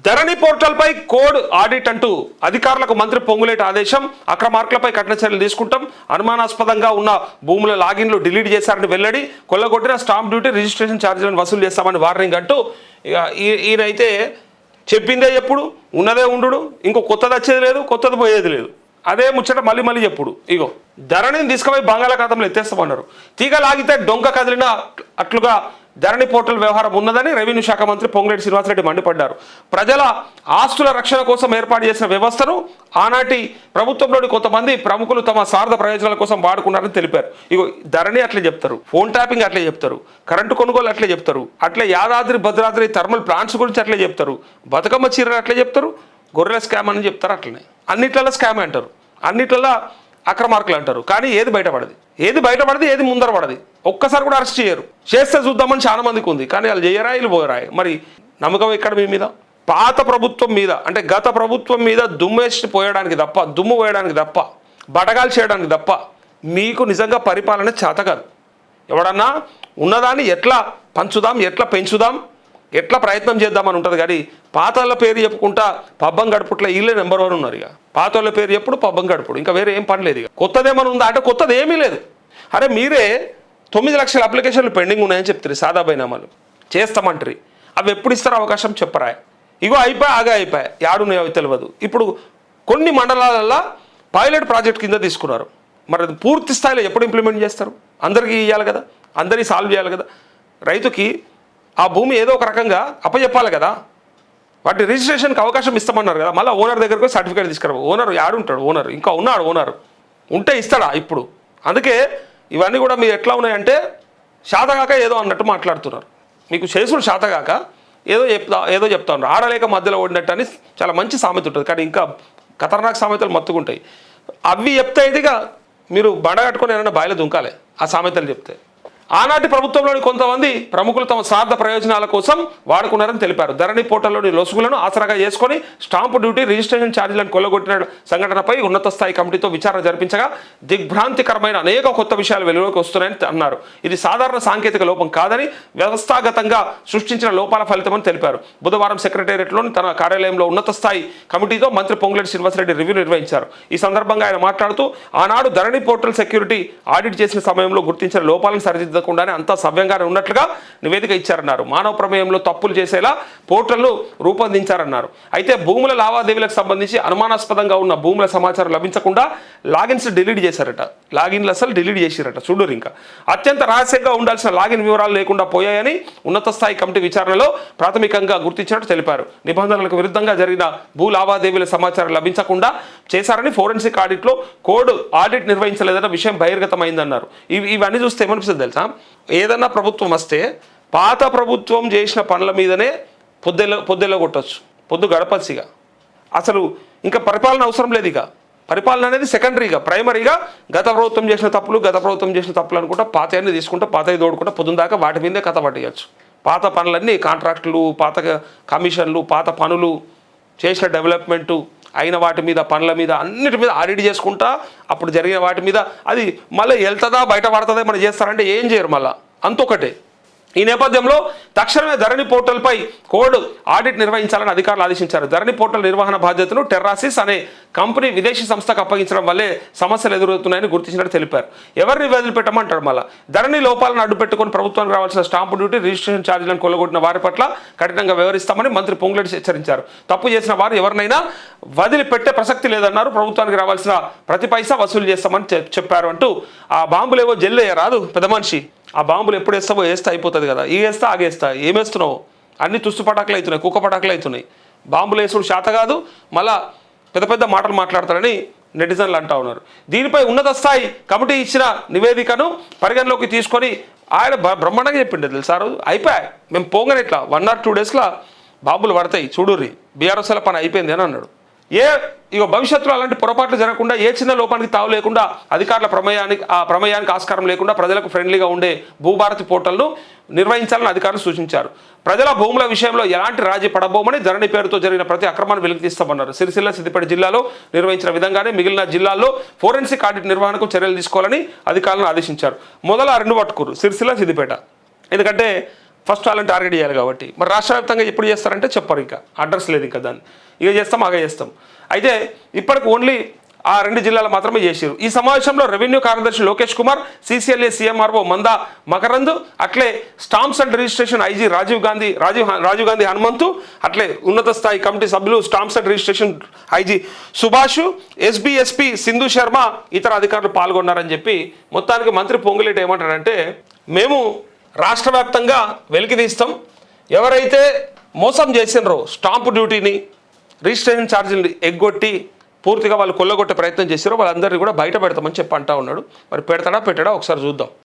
ధరణి పోర్టల్పై code audit అంటూ అధికారులకు మంత్రి పొంగులేటి ఆదేశం. అక్రమార్కులపై కఠిన చర్యలు తీసుకుంటాం. అనుమానాస్పదంగా ఉన్న భూముల లాగిన్లు డిలీట్ చేశారని వెల్లడి. కొల్లగొట్టిన స్టాంప్ డ్యూటీ రిజిస్ట్రేషన్ ఛార్జీలను వసూలు చేస్తామని వార్నింగ్ అంటూ ఇక ఈయనైతే చెప్పిందే ఎప్పుడు ఉన్నదే ఉండు, ఇంకో కొత్తది వచ్చేది లేదు, కొత్తది పోయేది లేదు. అదే ముచ్చట మళ్ళీ చెప్పుడు. ఇగో ధరణిని తీసుకుపోయి బంగాళాఖాతంలో ఎత్తేస్తామన్నారు. తీగ లాగితే డొంక కదిలిన అట్లుగా ధరణి పోర్టల్ వ్యవహారం ఉన్నదని రెవెన్యూ శాఖ మంత్రి పొంగులేటి శ్రీనివాసరెడ్డి మండిపడ్డారు. ప్రజల ఆస్తుల రక్షణ కోసం ఏర్పాటు చేసిన వ్యవస్థను ఆనాటి ప్రభుత్వంలోని కొంతమంది ప్రముఖులు తమ స్వార్థ ప్రయోజనాల కోసం వాడుకున్నారని తెలిపారు. ఇగో ధరణి అట్లే చెప్తారు, ఫోన్ ట్యాపింగ్ అట్లే చెప్తారు, కరెంటు కొనుగోలు అట్లే చెప్తారు, అట్లే యాదాద్రి భద్రాద్రి థర్మల్ ప్లాంట్స్ గురించి అట్లే చెప్తారు, బతుకమ్మ చీరలు అట్లే చెప్తారు, గొర్రెల స్కామ్ అని చెప్తారు. అట్లనే అన్నిట్లలో స్కామ్ అంటారు, అన్నిట్లలో అక్రమార్కులు అంటారు. కానీ ఏది బయటపడది, ఏది ముందర పడది. ఒక్కసారి కూడా అరెస్ట్ చేయరు. చేస్తే చూద్దామని చాలా మందికి ఉంది, కానీ వాళ్ళు చేయరా, వీళ్ళు పోరాయి. మరి నమ్మకం ఎక్కడ మీ మీద? పాత ప్రభుత్వం మీద అంటే గత ప్రభుత్వం మీద దుమ్ము పోయడానికి తప్ప బటగాలు చేయడానికి తప్ప మీకు నిజంగా పరిపాలన చేత కాదు. ఎవడన్నా ఉన్నదాన్ని ఎట్లా పంచుదాం, ఎట్లా పెంచుదాం, ఎట్లా ప్రయత్నం చేద్దామని ఉంటుంది. కానీ పాతల పేరు చెప్పుకుంటా పబ్బం గడుపుట్ల వీళ్ళే నెంబర్ 1 ఉన్నారు. ఇక పాతల పేరు ఎప్పుడు పబ్బం గడుపుడు, ఇంకా వేరే ఏం పని లేదు. ఇక కొత్తదేమని ఉందా అంటే కొత్తది ఏమీ లేదు. అరే మీరే 9 లక్షల అప్లికేషన్లు పెండింగ్ ఉన్నాయని చెప్తారు, సాదా బైనామాలు చేస్తామంటారు. అవి ఎప్పుడు ఇస్తారో అవకాశం చెప్పరా? ఇగో అయిపోయి యాడున్నాయో తెలియదు. ఇప్పుడు కొన్ని మండలాలలో పైలట్ ప్రాజెక్ట్ కింద తీసుకున్నారు. మరి అది పూర్తి స్థాయిలో ఎప్పుడు ఇంప్లిమెంట్ చేస్తారు? అందరికీ ఇవ్వాలి కదా, అందరికీ సాల్వ్ చేయాలి కదా. రైతుకి ఆ భూమి ఏదో ఒక రకంగా అప్పచెప్పాలి కదా. వాటి రిజిస్ట్రేషన్కి అవకాశం ఇస్తామన్నారు కదా. మళ్ళీ ఓనర్ దగ్గరకు సర్టిఫికేట్ తీసుకురా. ఓనర్ యాడుంటాడు? ఓనర్ ఇంకా ఉన్నాడు. ఓనర్ ఉంటే ఇస్తాడా ఇప్పుడు? అందుకే ఇవన్నీ కూడా మీరు ఎట్లా ఉన్నాయంటే శాతగాక ఏదో అన్నట్టు మాట్లాడుతున్నారు. మీకు చేసుడు శాతగాక ఏదో చెప్తా ఉన్నారు. ఆడలేక మధ్యలో ఓడినట్టు అని చాలా మంచి సామెత ఉంటుంది, కానీ ఇంకా ఖతర్నాక్ సామెతలు మత్తుకుంటాయి. అవి చెప్తే ఇదిగా మీరు బండ కట్టుకొని ఏమైనా బాయిలో దుంకాలి ఆ సామెతలు చెప్తే. ఆనాటి ప్రభుత్వంలోని కొంతమంది ప్రముఖులు తమ స్వార్థ ప్రయోజనాల కోసం వాడుకున్నారని తెలిపారు. ధరణి పోర్టల్లోని లొసుగులను ఆసరాగా చేసుకొని స్టాంపు డ్యూటీ రిజిస్ట్రేషన్ ఛార్జీలను కొల్లగొట్టిన సంఘటనపై ఉన్నత స్థాయి కమిటీతో విచారణ జరిపించగా దిగ్భ్రాంతికరమైన అనేక కొత్త విషయాలు వెలుగులోకి వస్తున్నాయని అన్నారు. ఇది సాధారణ సాంకేతిక లోపం కాదని వ్యవస్థాగతంగా సృష్టించిన లోపాల ఫలితమని తెలిపారు. బుధవారం సెక్రటేరియట్లోని తన కార్యాలయంలో ఉన్నత స్థాయి కమిటీతో మంత్రి పొంగులేటి శ్రీనివాసరెడ్డి రివ్యూ నిర్వహించారు. ఈ సందర్భంగా ఆయన మాట్లాడుతూ ఆనాడు ధరణి పోర్టల్ సెక్యూరిటీ ఆడిట్ చేసిన సమయంలో గుర్తించిన లోపాలను సరిదిద్ద కుండానే అంతా సవ్యంగానే ఉన్నట్లుగా నివేదిక ఇచ్చారన్నారు. మానవ ప్రమేయంలో తప్పులు చేసేలా పోర్టల్ను రూపొందించారన్నారు. అయితే భూముల లావాదేవీలకు సంబంధించి అనుమానాస్పదంగా ఉన్న భూముల సమాచారం లభించకుండా లాగిన్స్ డిలీట్ చేశారట. లాగిన్లు అసలు డిలీట్ చేశారట. చూడరు. ఇంకా అత్యంత రహస్యంగా ఉండాల్సిన లాగిన్ వివరాలు లేకుండా పోయాయని ఉన్నత స్థాయి కమిటీ విచారణలో ప్రాథమికంగా గుర్తించినట్టు తెలిపారు. నిబంధనలకు విరుద్ధంగా జరిగిన భూ లావాదేవీల సమాచారం లభించకుండా చేశారని ఫోరెన్సిక్ ఆడిట్లో కోడ్ ఆడిట్ నిర్వహించలేదన్న విషయం బహిర్గతమైందన్నారు. ఇవన్నీ చూస్తే ఏమనిపిస్తుంది తెలుసా? ఏదన్నా ప్రభుత్వం వస్తే పాత ప్రభుత్వం చేసిన పనుల మీదనే పొద్దెల్లో కొట్టచ్చు, పొద్దు గడపచ్చిగా. అసలు ఇంకా పరిపాలన అవసరం లేదు. ఇక పరిపాలన అనేది సెకండరీగా, ప్రైమరీగా గత ప్రభుత్వం చేసిన తప్పులు అనుకుంటా పాతయన్ని తీసుకుంటా పాతవి తోడుకుంటా పొద్దున దాకా వాటి మీదే కథ పట్టేయచ్చు. పాత పనులన్నీ కాంట్రాక్టులు, పాత కమిషన్లు, పాత పనులు, చేసిన డెవలప్మెంటు అయిన వాటి మీద, పనుల మీద, అన్నిటి మీద ఆడిట్ చేసుకుంటా అప్పుడు జరిగిన వాటి మీద అది మళ్ళీ వెళ్తుందా బయట పడుతుందా మనం చేస్తారంటే ఏం చేయరు. మళ్ళీ అంతొకటే. ఈ నేపథ్యంలో తక్షణమే ధరణి పోర్టల్పై కోడ్ ఆడిట్ నిర్వహించాలని అధికారులు ఆదేశించారు. ధరణి పోర్టల్ నిర్వహణ బాధ్యతను టెర్రాసిస్ అనే కంపెనీ విదేశీ సంస్థకు అప్పగించడం వల్లే సమస్యలు ఎదురవుతున్నాయని గుర్తించినట్టు తెలిపారు. ఎవరిని వదిలిపెట్టమంటారు? మళ్ళీ ధరణి లోపాలను అడ్డుపెట్టుకుని ప్రభుత్వానికి రావాల్సిన స్టాంపు డ్యూటీ రిజిస్ట్రేషన్ ఛార్జీలను కొల్లగొట్టిన వారి పట్ల కఠినంగా వ్యవహరిస్తామని మంత్రి పొంగులేటి హెచ్చరించారు. తప్పు చేసిన వారు ఎవరినైనా వదిలిపెట్టే ప్రసక్తి లేదన్నారు. ప్రభుత్వానికి రావాల్సిన ప్రతి పైసా వసూలు చేస్తామని చెప్పారు అంటూ ఆ బాంబులేవో జల్లేయరాదు పెద్ద మనిషి. ఆ బాంబులు ఎప్పుడు వేస్తే అయిపోతుంది కదా. ఈ వేస్తా ఆగేస్తా ఏమేస్తున్నావు? అన్ని తుస్తు పటాకులు అవుతున్నాయి, కుక్క పటాకులు అవుతున్నాయి. బాంబులు వేసుడు శాత కాదు, మళ్ళా పెద్ద మాటలు మాట్లాడతారని నెటిజన్లు అంటూ ఉన్నారు. దీనిపై ఉన్నత స్థాయి కమిటీ ఇచ్చిన నివేదికను పరిగణలోకి తీసుకొని ఆయన బ్రహ్మాండంగా చెప్పిండే తెలుసా. అయిపోయాయి, మేము పోగానే ఇట్లా 1 or 2 daysలో బాంబులు పడతాయి చూడుర్రి, బీఆర్ఎస్ల పని అయిపోయింది అని అన్నాడు. ఇక భవిష్యత్తులో అలాంటి పొరపాట్లు జరగకుండా, ఏ చిన్న లోపానికి తావు లేకుండా, అధికారుల ప్రమేయానికి ఆస్కారం లేకుండా ప్రజలకు ఫ్రెండ్లీగా ఉండే భూభారతి పోర్టల్ను నిర్వహించాలని అధికారులు సూచించారు. ప్రజల భూముల విషయంలో ఎలాంటి రాజీ పడబోమని, ధరణి పేరుతో జరిగిన ప్రతి అక్రమాన్ని వెలికితీస్తామన్నారు. సిరిసిల్ల, సిద్దిపేట జిల్లాలో నిర్వహించిన విధంగానే మిగిలిన జిల్లాల్లో ఫోరెన్సిక్ ఆడిట్ నిర్వహణకు చర్యలు తీసుకోవాలని అధికారులను ఆదేశించారు. మొదల 2 పట్టుకురు సిరిసిల్ల, సిద్దిపేట. ఎందుకంటే ఫస్ట్ వాళ్ళని టార్గెట్ చేయాలి కాబట్టి. మరి రాష్ట్ర వ్యాప్తంగా ఎప్పుడు చేస్తారంటే చెప్పరు, ఇంకా అడ్రస్ లేదు ఇంకా దాన్ని. ఇక చేస్తాం అగ చేస్తాం. అయితే ఇప్పటికి ఓన్లీ ఆ 2 జిల్లాలు మాత్రమే చేశారు. ఈ సమావేశంలో రెవెన్యూ కార్యదర్శి లోకేష్ కుమార్, సిసిఎల్ఏ సిఎంఆర్ఓ మందా మకరంద్, అట్లే stamps and registration IG Rajiv Gandhi Hanumanthu, అట్లే ఉన్నత స్థాయి కమిటీ సభ్యులు stamps and registration IG Subhash, SBSP Sindhu Sharma, ఇతర అధికారులు పాల్గొన్నారని చెప్పి మొత్తానికి మంత్రి పొంగులేటి ఏమంటాడంటే, మేము రాష్ట్ర వ్యాప్తంగా వెలికి తీస్తాం, ఎవరైతే మోసం చేసినరో స్టాంపు డ్యూటీని రిజిస్ట్రేషన్ ఛార్జీలు ఎగ్గొట్టి పూర్తిగా వాళ్ళు కొల్లగొట్టే ప్రయత్నం చేశారో వాళ్ళందరినీ కూడా బయట పెడతామని చెప్పి అంటా ఉన్నాడు. మరి పెడతాడా పెట్టాడా ఒకసారి చూద్దాం.